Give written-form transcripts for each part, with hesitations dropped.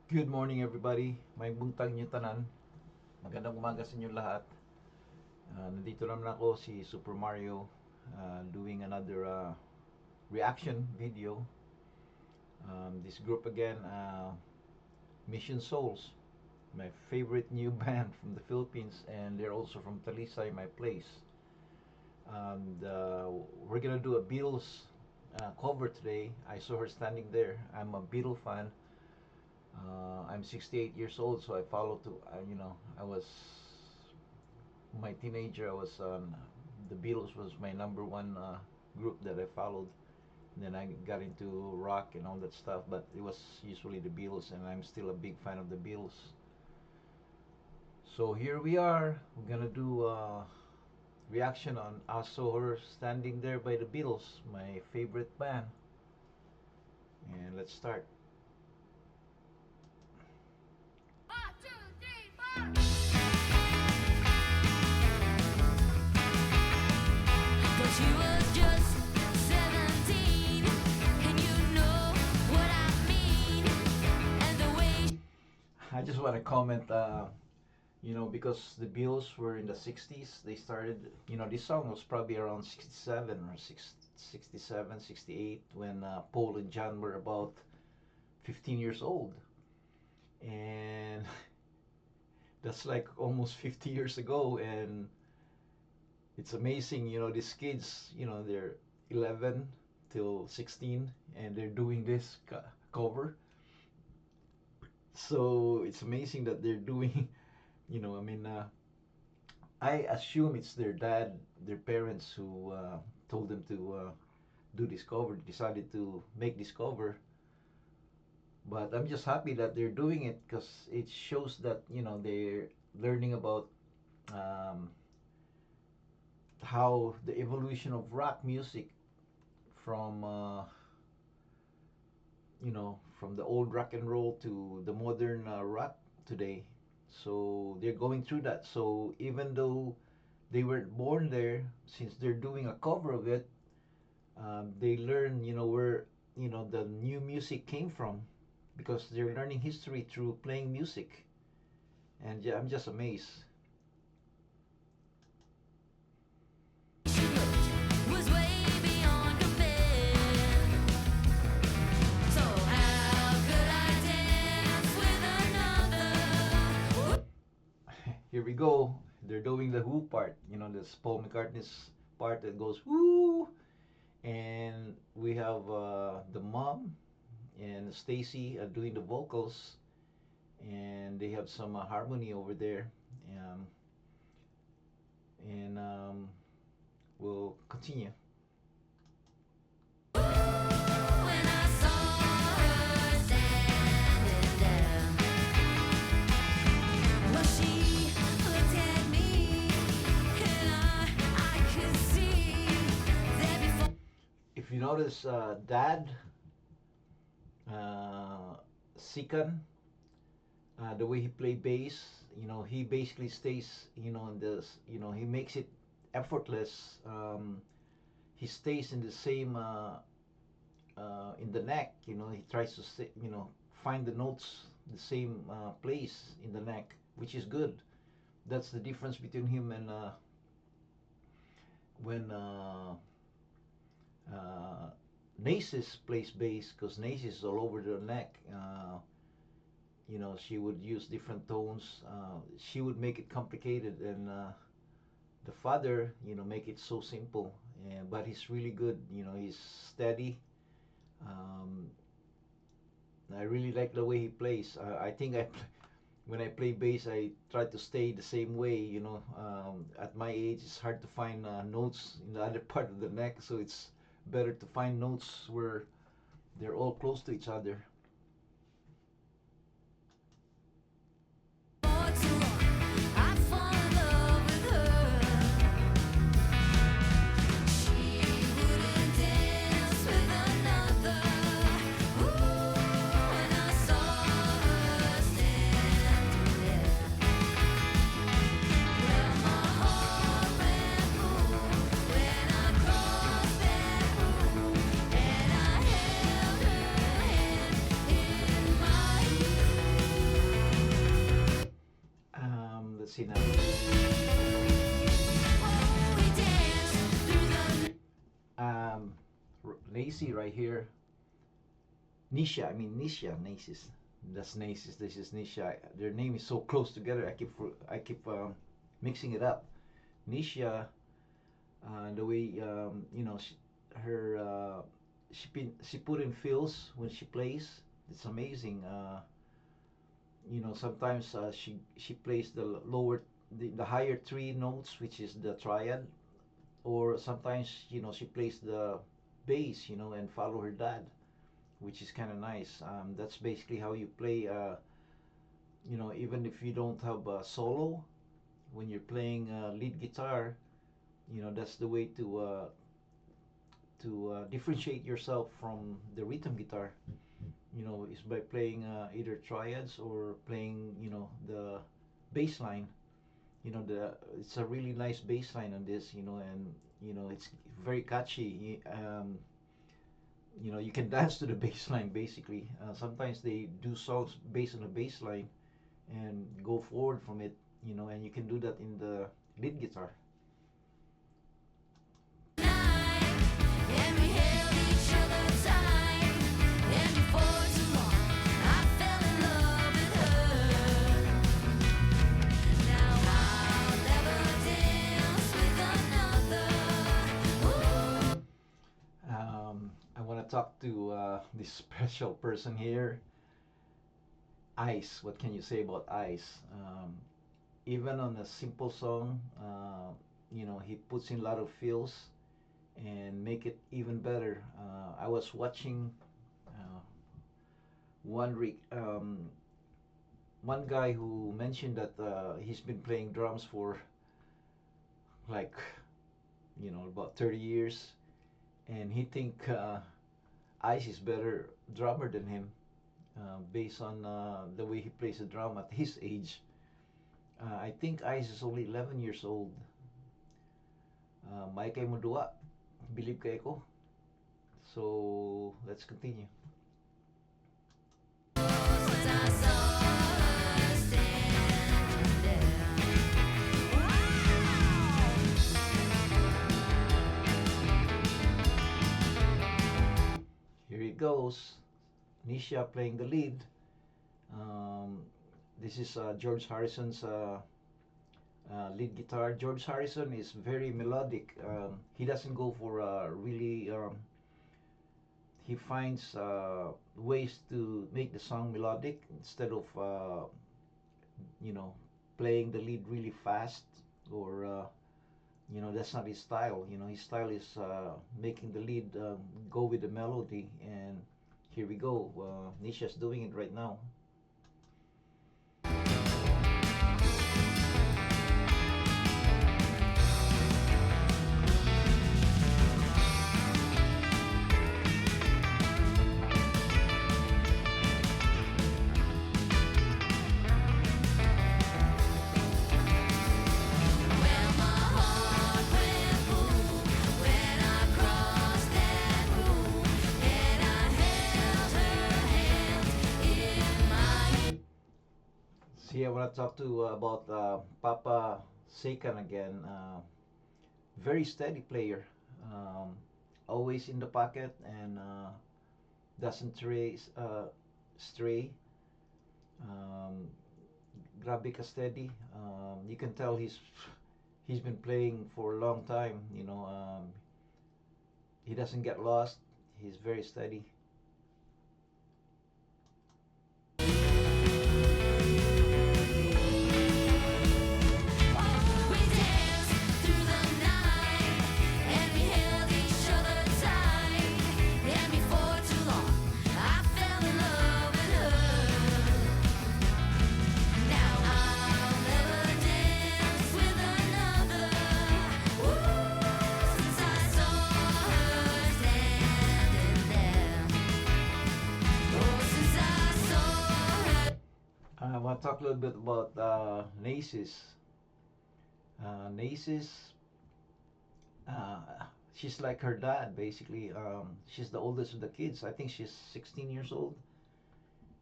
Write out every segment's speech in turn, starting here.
Good morning everybody. May buntag niyo tanan. Magandang umaga sa inyo lahat. Nandito naman ako si Super Mario doing another reaction video. This group again, Mission Souls, my favorite new band from the Philippines, and they're also from Talisay, my place. And we're gonna do a Beatles cover today. I saw her standing there. I'm a Beatles fan. I'm 68 years old, so I follow to. I was my teenager. I was the Beatles was my number one group that I followed. And then I got into rock and all that stuff, but it was usually the Beatles, and I'm still a big fan of the Beatles. So here we are. We're gonna do a reaction on I saw her standing there by the Beatles, my favorite band. And let's start. One, two, three, four. Cause she was just 17, and you know what I mean, and the way. I just want to comment, because the Beatles were in the 60s, they started, this song was probably around 67 or 67, 68 when Paul and John were about 15 years old. And that's like almost 50 years ago. And it's amazing, these kids, they're 11 till 16 and they're doing this cover. So it's amazing that they're doing, I assume it's their dad, their parents who told them to do this cover, decided to make this cover. But I'm just happy that they're doing it because it shows that they're learning about um, how the evolution of rock music from from the old rock and roll to the modern rock today. So they're going through that. So even though they weren't born there, since they're doing a cover of it, they learn, where, the new music came from because they're learning history through playing music. And yeah, I'm just amazed. Was way beyond compare. So how could I dance with another? Here we go. They're doing the who part. This Paul McCartney's part that goes woo, and we have the mom and Stacy doing the vocals, and they have some harmony over there. Um, and we'll continue. When I saw her standing there, well, she looked at me, and I could see that before. If you notice, Dad, Sikan, the way he play bass, he basically stays, in this, he makes it effortless. He stays in the same, in the neck, he tries to stay, find the notes the same place in the neck, which is good. That's the difference between him and when Nasis plays bass, because Nasis is all over the neck. She would use different tones. She would make it complicated, and the father, make it so simple. But he's really good. He's steady. Um, I really like the way he plays. I think when I play bass, I try to stay the same way. At my age, it's hard to find notes in the other part of the neck, so it's better to find notes where they're all close to each other. I fall in love with her. She wouldn't dance with another. Ooh, when I saw her standing there, well, my heart went boom when I crossed that room, and I held her hand. see now. Oh, we dance through the Lacey right here. Nisha, I mean Nisha, Nasis. That's Nasis. This is Nisha. Their name is so close together. I keep mixing it up. Nisha, the way her she put in fills when she plays. It's amazing. Sometimes she plays the higher three notes, which is the triad, or sometimes she plays the bass, and follow her dad, which is kind of nice. That's basically how you play. Even if you don't have a solo, when you're playing lead guitar, that's the way to differentiate yourself from the rhythm guitar. Is by playing either triads or playing the bass line. It's a really nice bass line on this. And it's very catchy. You can dance to the bass line basically. Sometimes they do songs based on the bass line and go forward from it. And you can do that in the lead guitar. night, and we held each other tight. And before too long, I fell in love with her. Now I'll never dance with another. Ooh. I want to talk to this special person here, Ice. What can you say about Ice? Even on a simple song, he puts in a lot of feels and make it even better. I was watching uh, one guy who mentioned that he's been playing drums for like about 30 years, and he think Ice is better drummer than him, based on the way he plays the drum at his age. I think Ice is only 11 years old. May kay mo duwa. Believe kay ko. So, let's continue. Since I saw her standing there. Here it goes. Nisha playing the lead. This is George Harrison's lead guitar. George Harrison is very melodic. He doesn't go for really. He finds ways to make the song melodic instead of you know playing the lead really fast, or that's not his style. His style is making the lead go with the melody. And here we go. Nisha's doing it right now. Well, my heart went boom when I crossed that room, and I held her hand in mine. See, I want to talk to about Papa Sekan again. Very steady player. Um, Always in the pocket, and doesn't stray. Um, Grabe ka steady. You can tell he's been playing for a long time. He doesn't get lost. He's very steady. We danced through the night, and we held each other tight. And before too long, I fell in love with her. Now I'll never dance with another. Since I saw her standing there. Since I saw her. I want to talk a little bit about Nasis. Nasis, she's like her dad basically. She's the oldest of the kids. I think she's 16 years old,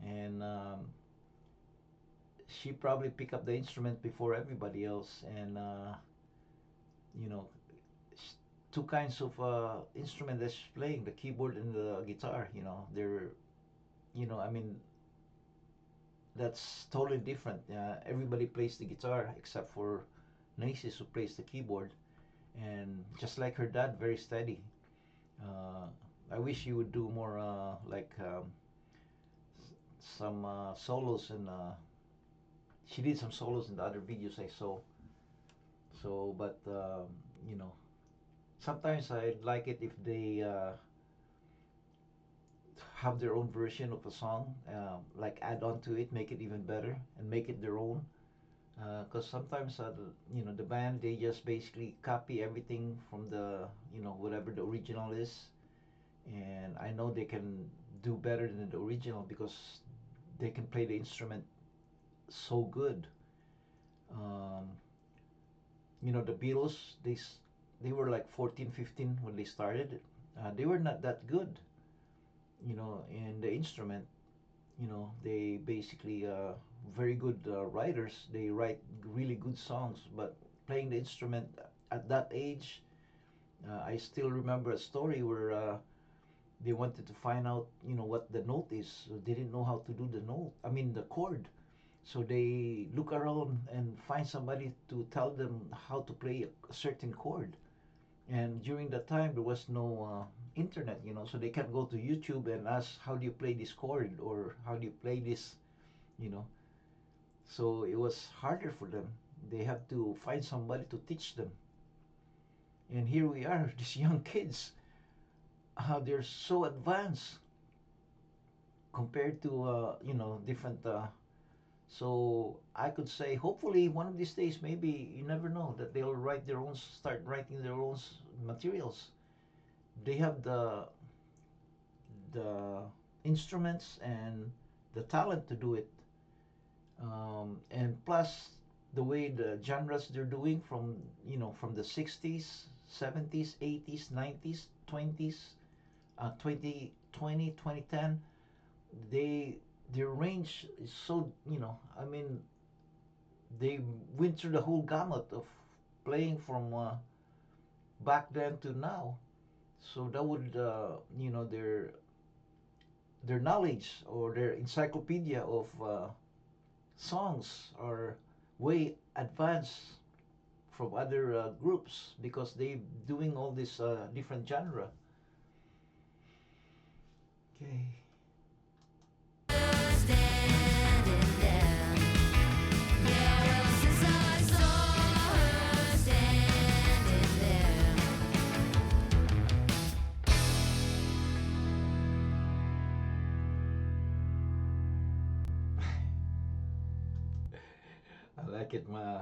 and she probably picked up the instrument before everybody else, and you know, two kinds of instrument that she's playing, the keyboard and the guitar. They're, I mean, that's totally different. Everybody plays the guitar except for Nasis, who plays the keyboard, and just like her dad, very steady. uh, I wish she would do more like some solos, and she did some solos in the other videos I saw. So, but sometimes I'd like it if they have their own version of a song, like add on to it, make it even better, and make it their own. Because sometimes, the band, they just basically copy everything from the, whatever the original is, and I know they can do better than the original because they can play the instrument so good. Um, the Beatles, they were like 14, 15 when they started. They were not that good, in the instrument. They basically very good writers. They write really good songs, but playing the instrument at that age, I still remember a story where they wanted to find out, what the note is. So they didn't know how to do the note. I mean the chord. So they look around and find somebody to tell them how to play a certain chord. And during that time, there was no internet, so they can't go to YouTube and ask, how do you play this chord, or how do you play this, you know. So it was harder for them. They have to find somebody to teach them. And here we are, these young kids, how they're so advanced compared to, different. So I could say, hopefully, one of these days, maybe, you never know, that they'll start writing their own materials. They have the instruments and the talent to do it, and plus the way the genres they're doing, from the 60s, 70s, 80s, 90s, 20s, 2020, 2010. they their range is so, I mean, they went through the whole gamut of playing from back then to now. So that would, their knowledge, or their encyclopedia of songs, are way advanced from other groups, because they doing all this different genre. Okay. Standing there. Yeah, well, since I saw her standing there. I like it. My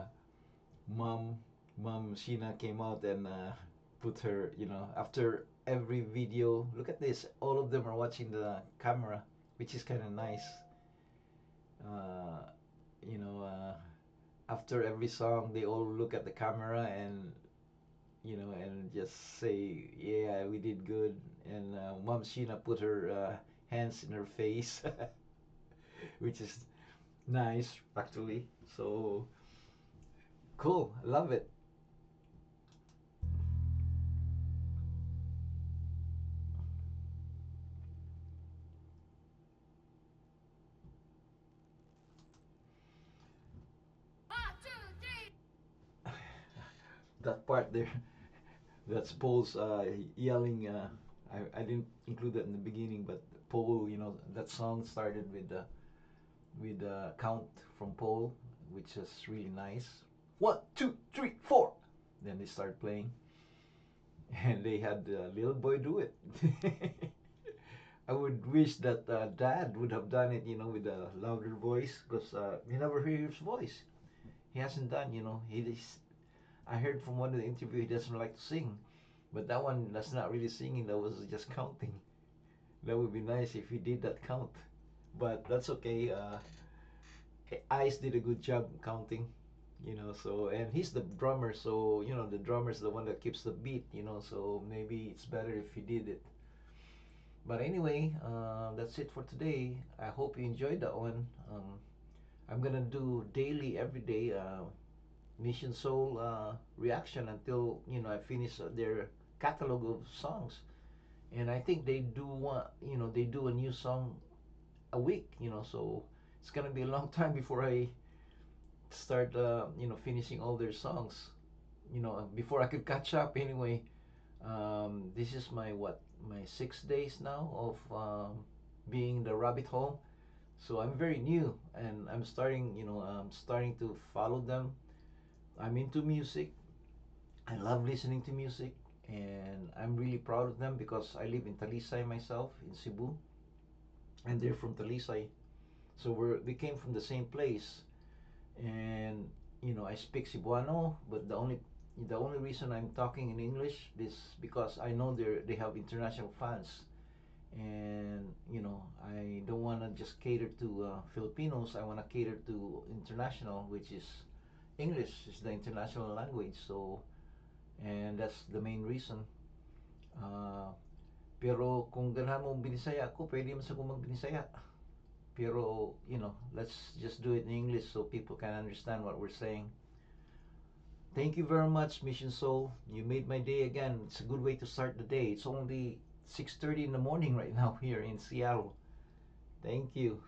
mom, mom Sheena came out and put her, after every video. Look at this. All of them are watching the camera, which is kind of nice. Uh, you know, uh, After every song, they all look at the camera, and and just say, "Yeah, we did good." And Mom Sheena put her hands in her face, which is nice, actually. So cool. I love it. One, two, three. That part there, that's Paul's yelling. I didn't include that in the beginning, but Paul, that song started with count from Paul, which is really nice. 1, 2, 3, 4. Then they start playing, and they had the little boy do it. I would wish that Dad would have done it, with a louder voice, because you never hear his voice. He hasn't done, I heard from one of the interview he doesn't like to sing, but that one, that's not really singing. That was just counting. That would be nice if he did that count, but that's okay. Ice did a good job counting, So, and he's the drummer, so the drummer's the one that keeps the beat, So maybe it's better if he did it. But anyway, that's it for today. I hope you enjoyed that one. I'm gonna do daily, every day, Mission Soul reaction until I finish their catalog of songs. And I think they do one, they do a new song a week. So it's gonna be a long time before I start, finishing all their songs. Before I could catch up. Anyway, this is my 6 days now of being in the rabbit hole. So I'm very new, and I'm starting to follow them. I'm into music. I love listening to music, and I'm really proud of them because I live in Talisay myself in Cebu, and they're from Talisay. So we came from the same place, and I speak Cebuano, but the only reason I'm talking in English is because I know they have international fans, and I don't want to just cater to Filipinos. I want to cater to international, which is English is the international language. So, and that's the main reason. Uh, pero kung ganahan mo binisaya ako, pwede man sa ko magbinisaya. Pero, let's just do it in English so people can understand what we're saying. Thank you very much, Mission Soul. You made my day again. It's a good way to start the day. It's only 6:30 in the morning right now here in Seattle. Thank you.